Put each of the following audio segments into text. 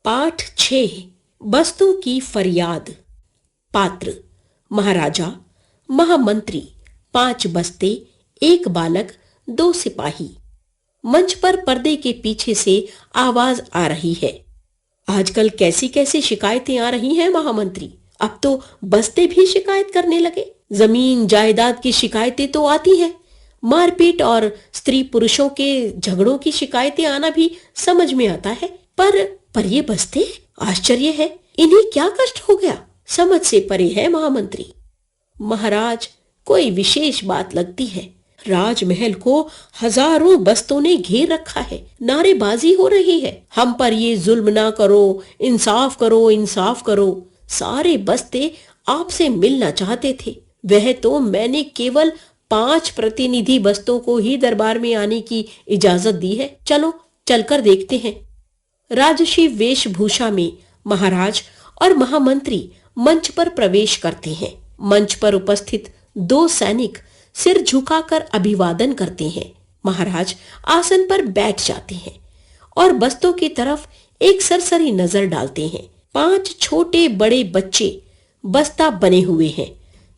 पाठ 6 बस्तों की फरियाद। पात्र महाराजा, महामंत्री, 5 बस्ते, 1 बालक, 2 सिपाही। मंच पर पर्दे के पीछे से आवाज आ रही है। आजकल कैसी कैसी शिकायतें आ रही हैं महामंत्री। अब तो बस्ते भी शिकायत करने लगे। जमीन जायदाद की शिकायतें तो आती हैं, मारपीट और स्त्री पुरुषों के झगड़ों की शिकायतें आना भी समझ में आता है, पर ये बस्ते, आश्चर्य है, इन्हें क्या कष्ट हो गया, समझ से परे है महामंत्री। महाराज, कोई विशेष बात लगती है। राजमहल को हजारों बस्तों ने घेर रखा है, नारेबाजी हो रही है, हम पर ये जुल्म ना करो, इंसाफ करो, इंसाफ करो। सारे बस्ते आपसे मिलना चाहते थे। वह तो मैंने केवल 5 प्रतिनिधि बस्तों को ही दरबार में आने की इजाजत दी है। चलो चलकर देखते हैं। राजसी वेशभूषा में महाराज और महामंत्री मंच पर प्रवेश करते हैं। मंच पर उपस्थित 2 सैनिक सिर झुकाकर अभिवादन करते हैं। महाराज आसन पर बैठ जाते हैं और बस्तों की तरफ एक सरसरी नजर डालते हैं। 5 छोटे बड़े बच्चे बस्ता बने हुए हैं।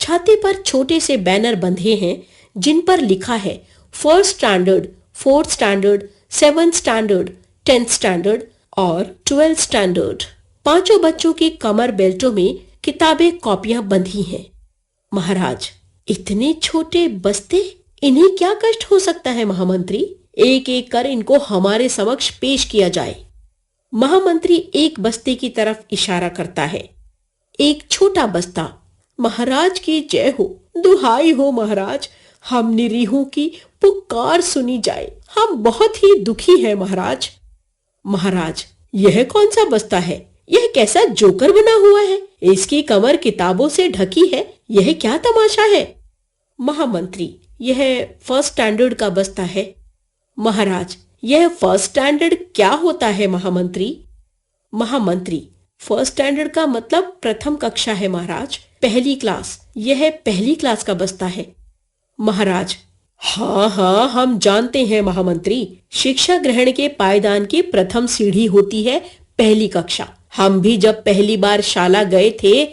छाती पर छोटे से बैनर बंधे हैं जिन पर लिखा है 1st standard, 4th standard, 7th standard, 10th standard और 12th स्टैंडर्ड। 5 बच्चों की कमर बेल्टों में किताबें कॉपियां बंधी हैं। महाराज, इतने छोटे बस्ते, इन्हें क्या कष्ट हो सकता है महामंत्री? एक एक कर इनको हमारे समक्ष पेश किया जाए। महामंत्री एक बस्ते की तरफ इशारा करता है। एक छोटा बस्ता। महाराज की जय हो, दुहाई हो महाराज, हम निरीहों की पुकार सुनी जाए, हम बहुत ही दुखी हैं महाराज। महाराज, यह कौन सा बस्ता है? यह कैसा जोकर बना हुआ है? इसकी कमर किताबों से ढकी है, यह क्या तमाशा है? महामंत्री, यह 1st स्टैंडर्ड का बस्ता है। महाराज, यह 1st स्टैंडर्ड क्या होता है महामंत्री? महामंत्री, 1st स्टैंडर्ड का मतलब प्रथम कक्षा है महाराज, पहली क्लास। यह पहली क्लास का बस्ता है। महाराज, हाँ, हम जानते हैं महामंत्री, शिक्षा ग्रहण के पायदान की प्रथम सीढ़ी होती है पहली कक्षा। हम भी जब पहली बार शाला गए थे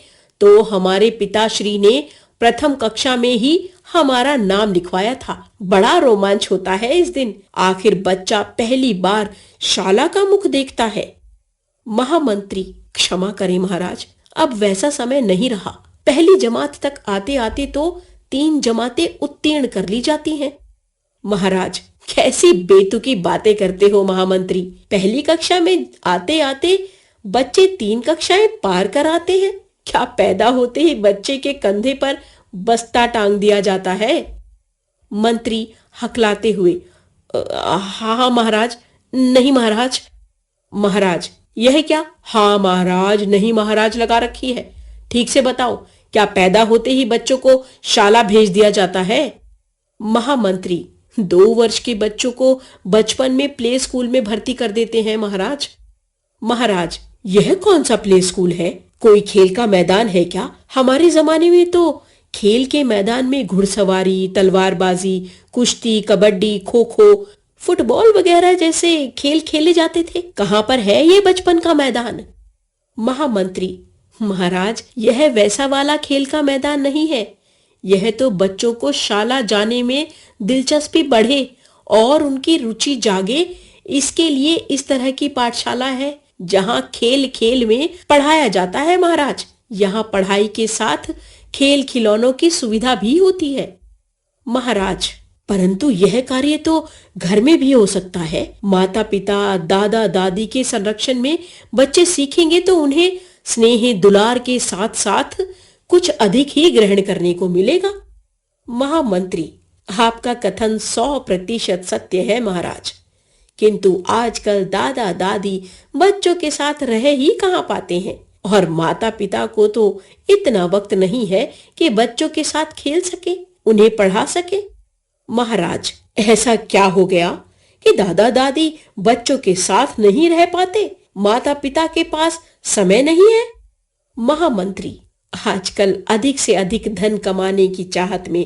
तो हमारे पिताश्री ने प्रथम कक्षा में ही हमारा नाम लिखवाया था। बड़ा रोमांच होता है इस दिन, आखिर बच्चा पहली बार शाला का मुख देखता है। महामंत्री, क्षमा करें महाराज, अब वैसा समय नहीं रहा। पहली जमात तक आते आते तो 3 जमातें उत्तीर्ण कर ली जाती हैं। महाराज, कैसी बेतुकी बातें करते हो महामंत्री। पहली कक्षा में आते आते बच्चे 3 कक्षाएं पार कर आते हैं। क्या पैदा होते ही बच्चे के कंधे पर बस्ता टांग दिया जाता है? मंत्री हकलाते हुए, हाँ महाराज, नहीं महाराज। महाराज, यह क्या हाँ महाराज, नहीं महाराज लगा रखी है? ठीक से बताओ, क्या पैदा होते ही बच्चों को शाला भेज दिया जाता है? महामंत्री, 2 वर्ष के बच्चों को बचपन में प्ले स्कूल में भर्ती कर देते हैं महाराज। महाराज, यह कौन सा प्ले स्कूल है? कोई खेल का मैदान है क्या? हमारे जमाने में तो खेल के मैदान में घुड़सवारी, तलवारबाजी, कुश्ती, कबड्डी, खो खो, फुटबॉल वगैरह जैसे खेल खेले जाते थे। कहाँ पर है ये बचपन का मैदान? महामंत्री, महाराज, यह वैसा वाला खेल का मैदान नहीं है। यह तो बच्चों को शाला जाने में दिलचस्पी बढ़े और उनकी रुचि जागे, इसके लिए इस तरह की पाठशाला है जहाँ खेल खेल में पढ़ाया जाता है महाराज। यहाँ पढ़ाई के साथ खेल खिलौनों की सुविधा भी होती है। महाराज, परंतु यह कार्य तो घर में भी हो सकता है। माता पिता, दादा दादी के संरक्षण में बच्चे सीखेंगे तो उन्हें स्नेह दुलार के साथ साथ कुछ अधिक ही ग्रहण करने को मिलेगा। महामंत्री, आपका कथन 100% सत्य है महाराज, किंतु आजकल दादा दादी बच्चों के साथ रह ही कहाँ पाते हैं, और माता पिता को तो इतना वक्त नहीं है कि बच्चों के साथ खेल सके, उन्हें पढ़ा सके। महाराज, ऐसा क्या हो गया कि दादा दादी बच्चों के साथ नहीं रह पाते? माता पिता के पास समय नहीं है? महामंत्री, आजकल अधिक से अधिक धन कमाने की चाहत में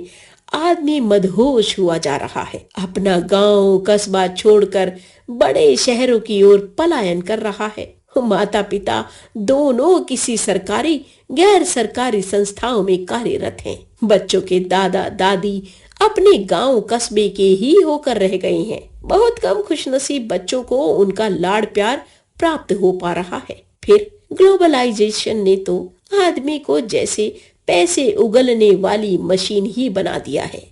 आदमी मदहोश हुआ जा रहा है। अपना गांव कस्बा छोड़कर बड़े शहरों की ओर पलायन कर रहा है। माता पिता दोनों किसी सरकारी गैर सरकारी संस्थाओं में कार्यरत हैं। बच्चों के दादा दादी अपने गांव कस्बे के ही होकर रह गए हैं। बहुत कम खुशनसीब बच्चों को उनका लाड़ प्यार प्राप्त हो पा रहा है। फिर ग्लोबलाइजेशन ने तो आदमी को जैसे पैसे उगलने वाली मशीन ही बना दिया है।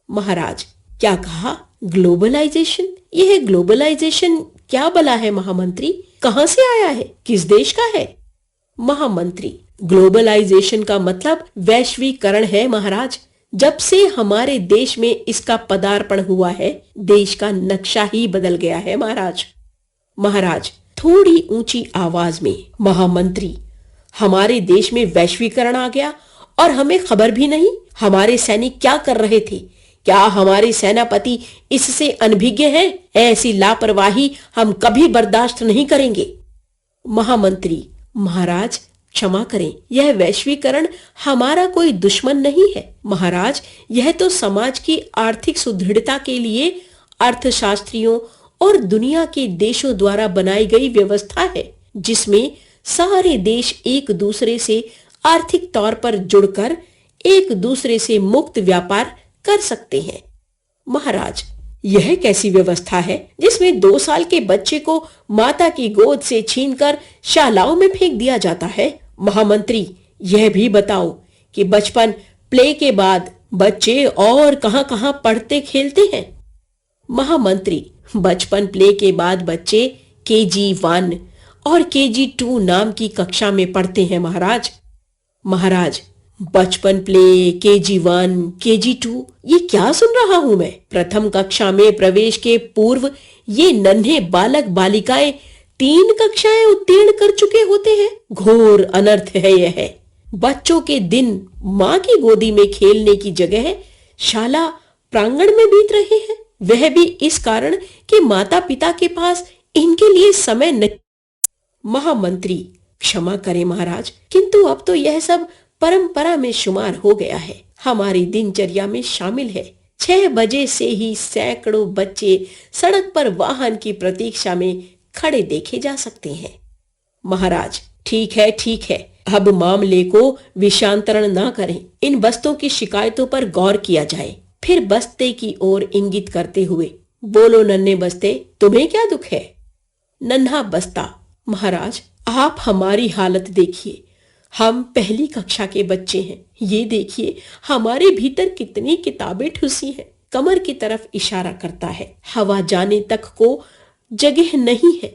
महाराज, क्या कहा? ग्लोबलाइजेशन? यह ग्लोबलाइजेशन क्या बला है महामंत्री? कहां से आया है? किस देश का है? महामंत्री, ग्लोबलाइजेशन का मतलब वैश्वीकरण है महाराज। जब से हमारे देश में इसका पदार्पण हुआ है, देश का नक्शा ही बदल गया है महाराज। महाराज, थोड़ी ऊंची आवाज में, महामंत्री, हमारे देश में वैश्वीकरण आ गया और हमें खबर भी नहीं? हमारे सैनिक क्या कर रहे थे? क्या हमारे सेनापति इससे अनभिज्ञ हैं? ऐसी लापरवाही हम कभी बर्दाश्त नहीं करेंगे। महामंत्री, महाराज क्षमा करें, यह वैश्वीकरण हमारा कोई दुश्मन नहीं है महाराज। यह तो समाज की आर्थिक सुदृढ़ता के लिए अर्थशास्त्रियों और दुनिया के देशों द्वारा बनाई गई व्यवस्था है, जिसमें सारे देश एक दूसरे से आर्थिक तौर पर जुड़कर एक दूसरे से मुक्त व्यापार कर सकते हैं। महाराज, यह कैसी व्यवस्था है जिसमें 2 साल के बच्चे को माता की गोद से छीनकर शालाओं में फेंक दिया जाता है? महामंत्री, यह भी बताओ कि बचपन प्ले के बाद बच्चे और कहां-कहां पढ़ते खेलते हैं? महामंत्री, बचपन प्ले के बाद बच्चे KG1 और KG2 नाम की कक्षा में पढ़ते हैं महाराज। महाराज, बचपन प्ले, KG1, KG2, ये क्या सुन रहा हूं मैं? प्रथम कक्षा में प्रवेश के पूर्व ये नन्हे बालक बालिकाएं 3 कक्षाएं उत्तीर्ण कर चुके होते हैं। घोर अनर्थ है यह। बच्चों के दिन माँ की गोदी में खेलने की जगह शाला प्रांगण में बीत रहे हैं, वह भी इस कारण कि माता पिता के पास इनके लिए समय नहीं। महामंत्री, क्षमा करें महाराज, किंतु अब तो यह सब परंपरा में शुमार हो गया है, हमारी दिनचर्या में शामिल है। 6 बजे से ही सैकड़ों बच्चे सड़क पर वाहन की प्रतीक्षा में खड़े देखे जा सकते हैं। महाराज, ठीक है ठीक है, अब मामले को विषांतरण ना करें। इन बस्तों की शिकायतों पर गौर किया जाए। फिर बस्ते की ओर इंगित करते हुए, बोलो नन्हे बस्ते, तुम्हें क्या दुख है? नन्हा बस्ता, महाराज, आप हमारी हालत देखिए, हम पहली कक्षा के बच्चे हैं। ये देखिए हमारे भीतर कितनी किताबें ठुसी हैं। कमर की तरफ इशारा करता है। हवा जाने तक को जगह नहीं है।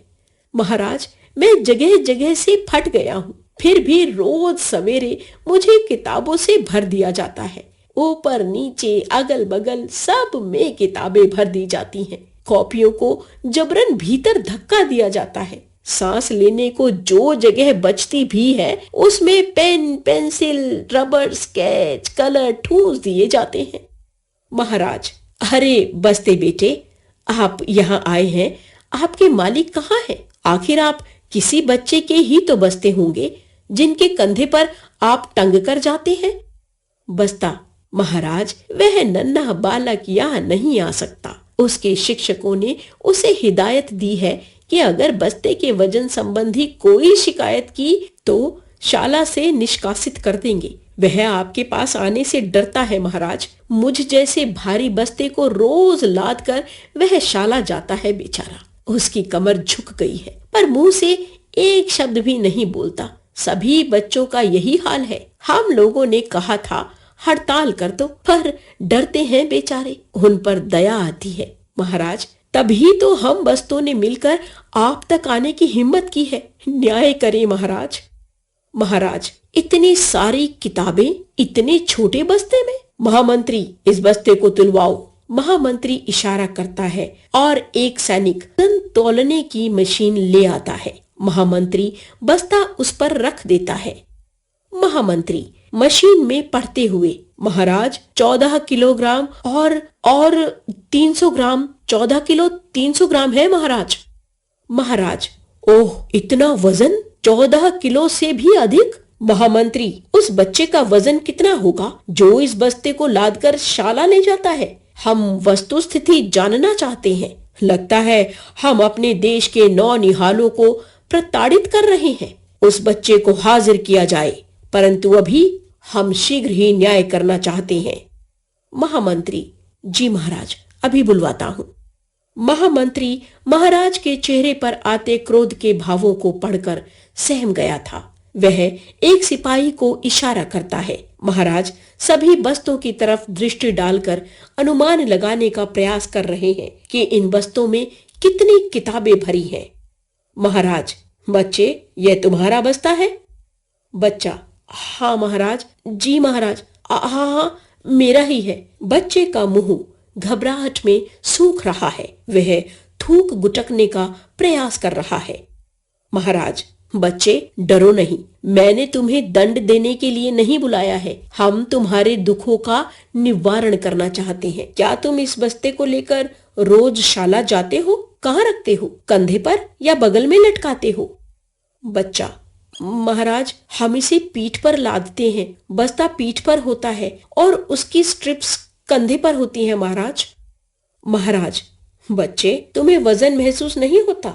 महाराज, मैं जगह जगह से फट गया हूँ, फिर भी रोज सवेरे मुझे किताबों से भर दिया जाता है। ऊपर नीचे अगल बगल सब में किताबें भर दी जाती हैं। कॉपियों को जबरन भीतर धक्का दिया जाता है। सांस लेने को जो जगह बचती भी है उसमें pen, pencil, rubber, sketch, colour ठूस दिए जाते हैं। महाराज, अरे बस्ते बेटे, आप यहाँ आए हैं, आपके मालिक कहाँ हैं? आखिर आप किसी बच्चे के ही तो बस्ते होंगे जिनके कंधे पर आप टंग कर जाते हैं। बस्ता, महाराज, वह नन्हा बालक यहाँ नहीं आ सकता। उसके शिक्षकों ने उसे हिदायत दी है कि अगर बस्ते के वजन संबंधी कोई शिकायत की तो शाला से निष्कासित कर देंगे। वह आपके पास आने से डरता है महाराज। मुझ जैसे भारी बस्ते को रोज लाद कर वह शाला जाता है बेचारा। उसकी कमर झुक गई है पर मुंह से एक शब्द भी नहीं बोलता। सभी बच्चों का यही हाल है। हम लोगों ने कहा था हड़ताल कर दो, पर डरते हैं बेचारे, उन पर दया आती है। महाराज, तभी तो हम बस्तों ने मिलकर आप तक आने की हिम्मत की है। न्याय करें महाराज। महाराज, इतनी सारी किताबें इतने छोटे बस्ते में? महामंत्री, इस बस्ते को तुलवाओ। महामंत्री इशारा करता है और एक सैनिक वजन तौलने की मशीन ले आता है। महामंत्री बस्ता उस पर रख देता है। महामंत्री मशीन में पढ़ते हुए, महाराज 14 किलोग्राम और 300 ग्राम, 14 किलो 300 ग्राम है महाराज। महाराज, ओह इतना वजन, 14 किलो से भी अधिक। महामंत्री, उस बच्चे का वजन कितना होगा जो इस बस्ते को लादकर शाला ले जाता है? हम वस्तु स्थिति जानना चाहते हैं। लगता है हम अपने देश के नौनिहालों को प्रताड़ित कर रहे हैं। उस बच्चे को हाजिर किया जाए, परंतु अभी हम शीघ्र ही न्याय करना चाहते हैं। महामंत्री, जी महाराज, अभी बुलवाता हूँ। महामंत्री महाराज के चेहरे पर आते क्रोध के भावों को पढ़कर सहम गया था। वह एक सिपाही को इशारा करता है। महाराज सभी बस्तों की तरफ दृष्टि डालकर अनुमान लगाने का प्रयास कर रहे हैं कि इन बस्तों में कितनी किताबें भरी हैं। महाराज, बच्चे, यह तुम्हारा बस्ता है? बच्चा, हाँ महाराज। जी महाराज, हाँ हाँ, मेरा ही है। बच्चे का मुंह घबराहट में सूख रहा है। वह थूक गुटकने का प्रयास कर रहा है। महाराज, बच्चे डरो नहीं, मैंने तुम्हें दंड देने के लिए नहीं बुलाया है। हम तुम्हारे दुखों का निवारण करना चाहते हैं। क्या तुम इस बस्ते को लेकर रोज शाला जाते हो? कहाँ रखते हो? कंधे पर या बगल में लटकाते हो? बच्चा, महाराज हम इसे पीठ पर लादते हैं। बस्ता पीठ पर होता है और उसकी स्ट्रिप्स कंधे पर होती हैं महाराज। महाराज, बच्चे तुम्हें वजन महसूस नहीं होता?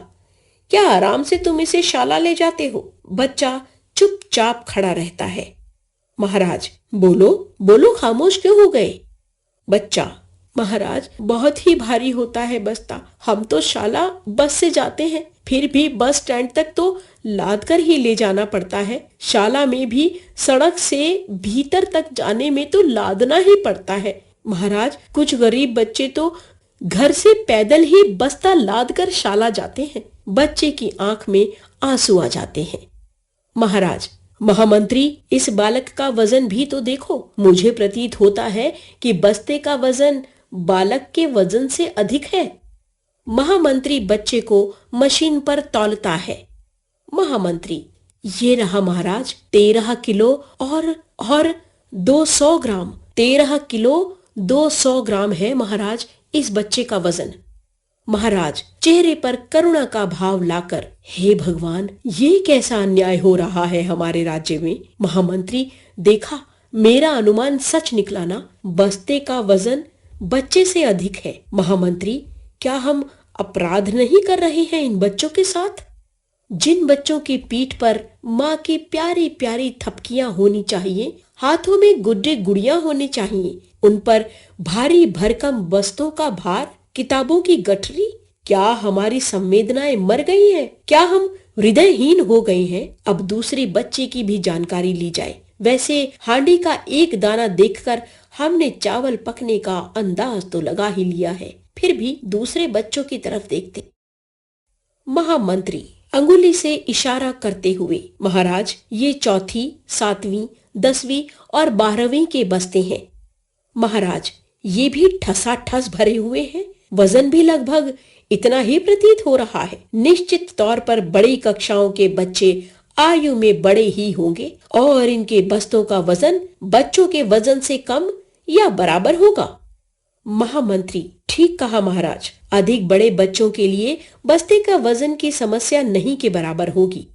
क्या आराम से तुम इसे शाला ले जाते हो? बच्चा चुपचाप खड़ा रहता है। महाराज, बोलो बोलो, खामोश क्यों हो गए? बच्चा, महाराज बहुत ही भारी होता है बस्ता। हम तो शाला बस से जाते हैं, फिर भी बस स्टैंड तक तो लाद कर ही ले जाना पड़ता है। शाला में भी सड़क से भीतर तक जाने में तो लादना ही पड़ता है। महाराज कुछ गरीब बच्चे तो घर से पैदल ही बस्ता लाद कर शाला जाते हैं। बच्चे की आंख में आंसू आ जाते हैं। महाराज, महामंत्री, इस बालक का वजन भी तो देखो। मुझे प्रतीत होता है कि बस्ते का वजन बालक के वजन से अधिक है। महामंत्री बच्चे को मशीन पर तौलता है। महामंत्री, ये रहा महाराज, 13 किलो और 200 ग्राम। 13 किलो 200 ग्राम है महाराज इस बच्चे का वजन। महाराज चेहरे पर करुणा का भाव लाकर, हे भगवान, ये कैसा अन्याय हो रहा है हमारे राज्य में। महामंत्री, देखा, मेरा अनुमान सच निकला ना? बस्ते का वजन बच्चे से अधिक है। महामंत्री, क्या हम अपराध नहीं कर रहे हैं इन बच्चों के साथ? जिन बच्चों की पीठ पर माँ की प्यारी प्यारी थपकियां होनी चाहिए, हाथों में गुड्डे गुड़ियां होनी चाहिए, उन पर भारी भरकम बस्तों का भार, किताबों की गठरी, क्या हमारी संवेदनाएं मर गई हैं? क्या हम हृदयहीन हो गए हैं? अब दूसरी बच्ची की भी जानकारी ली जाए। वैसे हांडी का एक दाना देखकर हमने चावल पकने का अंदाज तो लगा ही लिया है, फिर भी दूसरे बच्चों की तरफ देखते। महामंत्री अंगुली से इशारा करते हुए, महाराज ये चौथी, 7वीं, 10वीं और 12वीं के बस्ते हैं। महाराज ये भी ठसाठस भरे हुए हैं। वजन भी लगभग इतना ही प्रतीत हो रहा है। निश्चित तौर पर बड़ी कक्षाओं के बच्चे आयु में बड़े ही होंगे और इनके बस्तों का वजन बच्चों के वजन से कम या बराबर होगा। महामंत्री, ठीक कहा महाराज, अधिक बड़े बच्चों के लिए बस्ते का वजन की समस्या नहीं के बराबर होगी।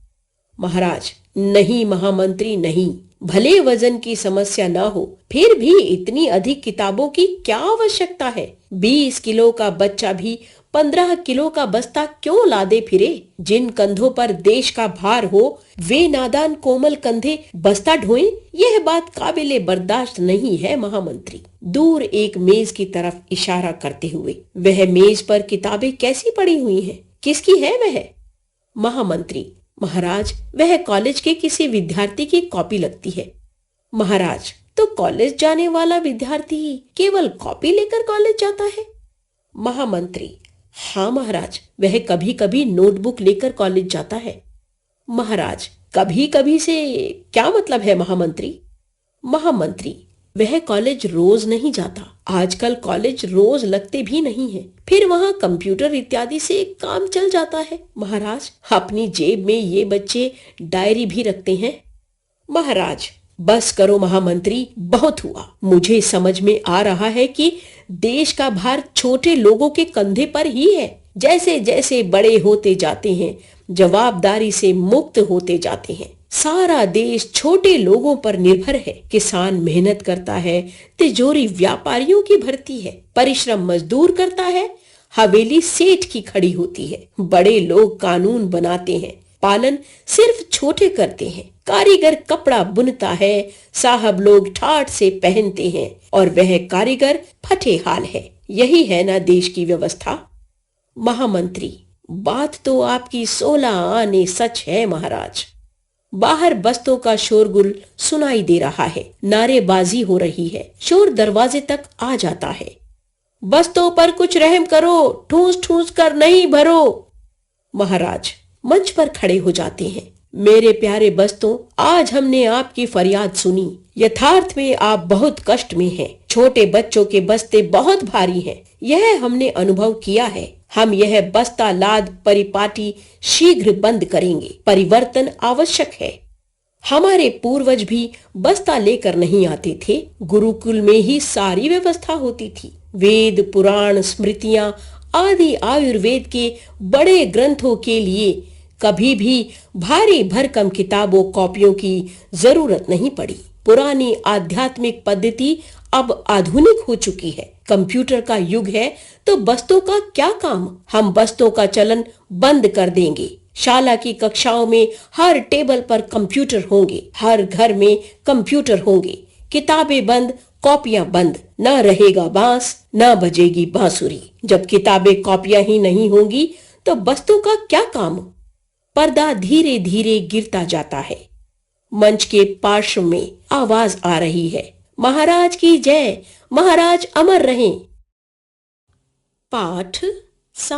महाराज, नहीं महामंत्री, नहीं, भले वजन की समस्या ना हो, फिर भी इतनी अधिक किताबों की क्या आवश्यकता है? 20 किलो का बच्चा भी 15 किलो का बस्ता क्यों लादे फिरे? जिन कंधों पर देश का भार हो, वे नादान कोमल कंधे बस्ता ढोएं? यह बात काबिले बर्दाश्त नहीं है महामंत्री। दूर एक मेज की तरफ इशारा करते हुए, वह मेज पर किताबें कैसी पड़ी हुई हैं? किसकी है वह? महामंत्री, महाराज वह कॉलेज के किसी विद्यार्थी की कॉपी लगती है। महाराज, तो कॉलेज जाने वाला विद्यार्थी केवल कॉपी लेकर कॉलेज जाता है? महामंत्री, हाँ महाराज, वह कभी कभी नोटबुक लेकर कॉलेज जाता है। महाराज, कभी कभी से क्या मतलब है महामंत्री? महामंत्री, वह कॉलेज रोज नहीं जाता। आजकल कॉलेज रोज लगते भी नहीं है, फिर वहाँ कंप्यूटर इत्यादि से काम चल जाता है। महाराज, अपनी जेब में ये बच्चे डायरी भी रखते हैं। महाराज, बस करो महामंत्री, बहुत हुआ। मुझे समझ में आ रहा है कि देश का भार छोटे लोगों के कंधे पर ही है। जैसे जैसे बड़े होते जाते हैं, जवाबदारी से मुक्त होते जाते हैं। सारा देश छोटे लोगों पर निर्भर है। किसान मेहनत करता है, तिजोरी व्यापारियों की भरती है, परिश्रम मजदूर करता है, हवेली सेठ की खड़ी होती है। बड़े लोग कानून बनाते हैं, पालन सिर्फ छोटे करते हैं। कारीगर कपड़ा बुनता है, साहब लोग ठाठ से पहनते हैं और वह कारीगर फटे हाल है। यही है ना देश की व्यवस्था। महामंत्री, बात तो आपकी 16 आने सच है महाराज। बाहर बस्तों का शोरगुल सुनाई दे रहा है, नारेबाजी हो रही है, शोर दरवाजे तक आ जाता है। बस्तों पर कुछ रहम करो, ठूस ठूस कर नहीं भरो। महाराज मंच पर खड़े हो जाते हैं। मेरे प्यारे बस्तों, आज हमने आपकी फरियाद सुनी। यथार्थ में आप बहुत कष्ट में हैं। छोटे बच्चों के बस्ते बहुत भारी हैं, यह हमने अनुभव किया है। हम यह बस्ता लाद परिपाटी शीघ्र बंद करेंगे। परिवर्तन आवश्यक है। हमारे पूर्वज भी बस्ता लेकर नहीं आते थे। गुरुकुल में ही सारी व्यवस्था होती थी। वेद, पुराण, स्मृतियां आदि आयुर्वेद के बड़े ग्रंथों के लिए कभी भी भारी भरकम किताबों कॉपियों की जरूरत नहीं पड़ी। पुरानी आध्यात्मिक पद्धति अब आधुनिक हो चुकी है। कंप्यूटर का युग है तो बस्तों का क्या काम। हम बस्तों का चलन बंद कर देंगे। शाला की कक्षाओं में हर टेबल पर कंप्यूटर होंगे, हर घर में कंप्यूटर होंगे। किताबें बंद, कॉपियां बंद। न रहेगा बांस, न बजेगी बांसुरी। जब किताबें कॉपियां ही नहीं होंगी तो बस्तों का क्या काम। पर्दा धीरे धीरे गिरता जाता है। मंच के पार्श्व में आवाज आ रही है, महाराज की जय, महाराज अमर रहें। पाठ